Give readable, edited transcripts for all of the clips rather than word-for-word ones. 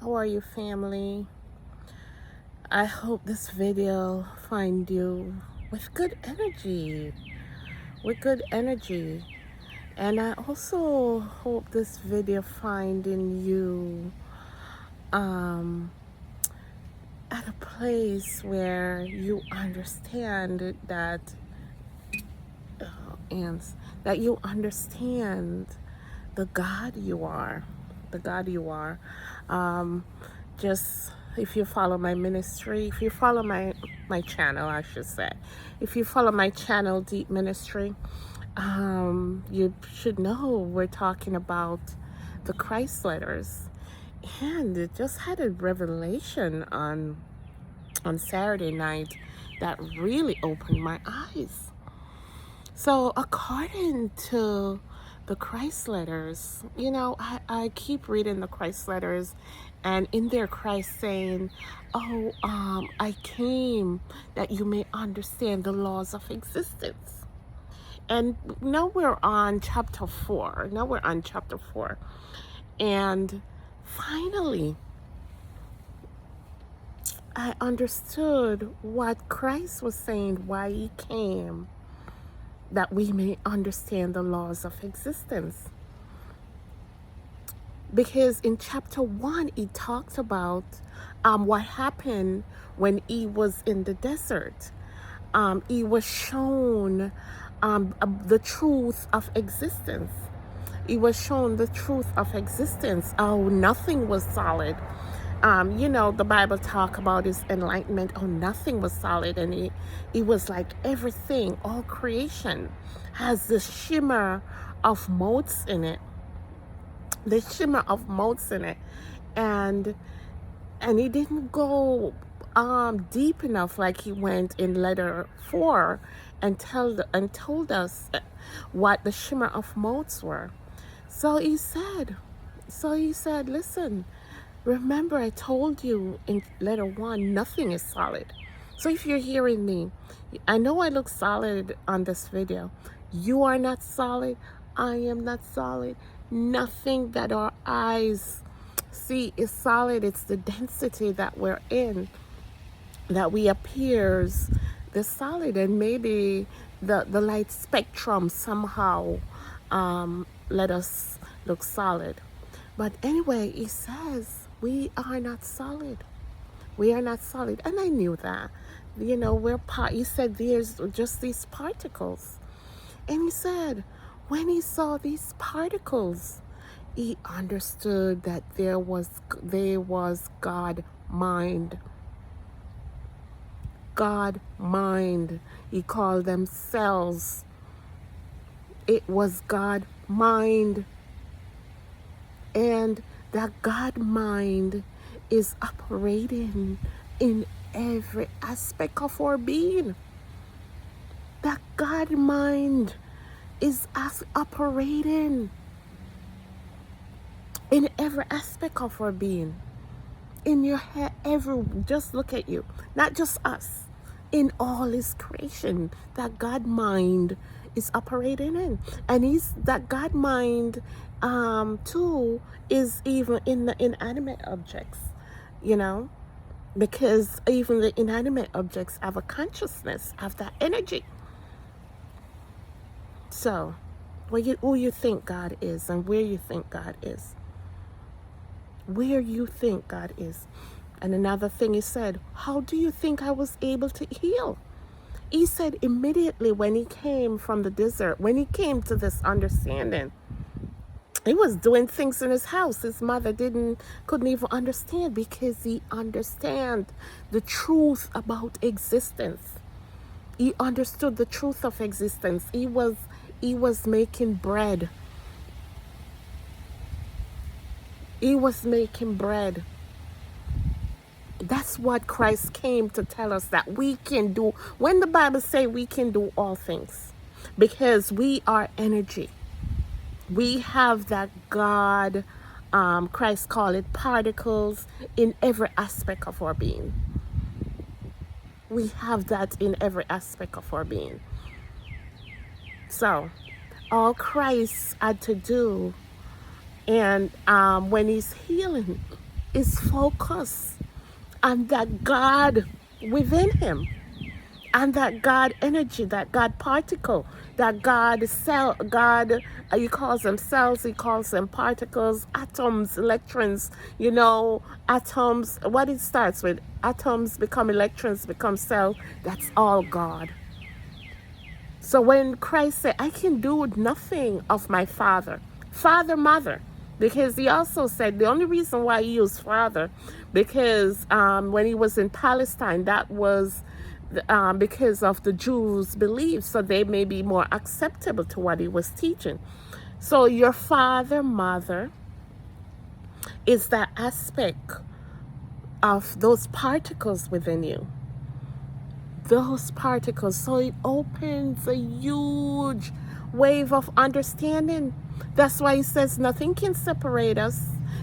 How are you, family? I hope this video find you with good energy, and I also hope this video find in you um, at a place where you understand that and that you understand the God you are, the God you are. Um, just if you follow my ministry, if you follow my channel, I should say, if you follow my channel, Deep Ministry, you should know we're talking about the Christ letters, and it just had a revelation on Saturday night that really opened my eyes. So, according to the Christ letters, I keep reading the Christ letters, and in there, Christ saying, "Oh, I came that you may understand the laws of existence." And now we're on chapter 4. And finally, I understood what Christ was saying, why he came, that we may understand the laws of existence. Because in chapter 1, he talked about what happened when he was in the desert. He was shown the truth of existence. He was shown the truth of existence. Oh, nothing was solid. The Bible talk about his enlightenment. Oh, nothing was solid, and he was like everything, all creation has this shimmer of motes in it. And he didn't go deep enough, like he went in letter 4 and told us what the shimmer of motes were. So he said, listen, remember I told you in letter 1, nothing is solid. So if you're hearing me, I know I look solid on this video. You are not solid. I am not solid. Nothing that our eyes see is solid. It's the density that we're in that we appears the solid, and maybe the light spectrum somehow let us look solid. But anyway, he says we are not solid. We are not solid. And I knew that. He said there's just these particles. And he said, when he saw these particles, he understood that there was God mind. God mind. He called them cells. It was God mind. And that God mind is operating in every aspect of our being. That God mind is operating in every aspect of our being. In your head, just look at you, not just us, in all his creation, that God mind is operating in. And that God mind too is even in the inanimate objects, you know because even the inanimate objects have a consciousness, have that energy. So who you think God is, and where you think God is, And another thing he said, how do you think I was able to heal? He said immediately when he came from the desert, when he came to this understanding, he was doing things in his house his mother couldn't even understand, because he understand the truth about existence. He understood the truth of existence. He was making bread. He was making bread. That's what Christ came to tell us, that we can do. When the Bible say we can do all things, because we are energy. We have that God, Christ called it particles, in every aspect of our being. We have that in every aspect of our being. So all Christ had to do, and when he's healing, is focused on that God within him, and that God energy, that God particle, that God cell, God, he calls them cells, he calls them particles, atoms, electrons, atoms, what it starts with, atoms become electrons, become cell, that's all God. So when Christ said, I can do nothing of my Father, Father, Mother, because he also said the only reason why he used Father, because when he was in Palestine, that was because of the Jews' beliefs, so they may be more acceptable to what he was teaching. So your Father, Mother is that aspect of those particles within you. Those particles. So it opens a huge wave of understanding. That's why he says nothing can separate us.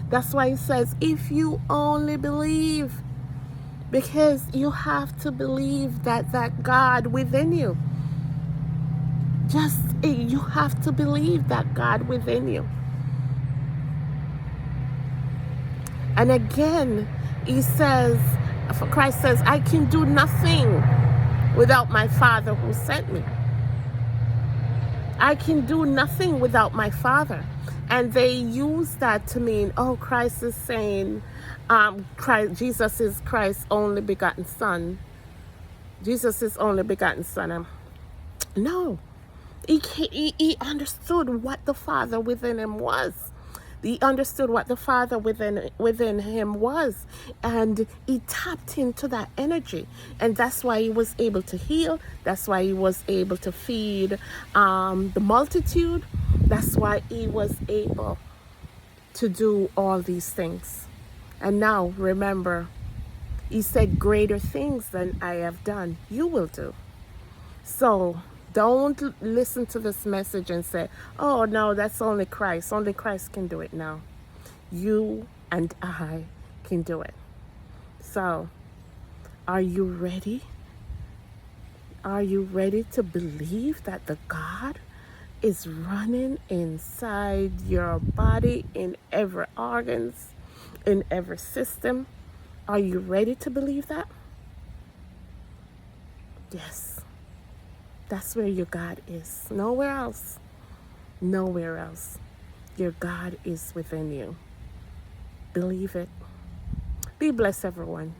That's why he says, if you only believe, because you have to believe that God within you. You have to believe that God within you. And again, he says, for Christ says, I can do nothing without my Father who sent me. I can do nothing without my Father. And they use that to mean, oh, Christ is saying, Jesus is Christ's only begotten Son. Jesus is only begotten Son. No. He understood what the Father within him was. He understood what the Father within him was, and he tapped into that energy, and that's why he was able to heal. That's why he was able to feed the multitude. That's why he was able to do all these things. And now remember, he said, greater things than I have done, you will do. So don't listen to this message and say, oh, no, that's only Christ. Only Christ can do it. No. You and I can do it. So, are you ready? Are you ready to believe that the God is running inside your body, in every organs, in every system? Are you ready to believe that? Yes. That's where your God is. Nowhere else. Nowhere else. Your God is within you. Believe it. Be blessed, everyone.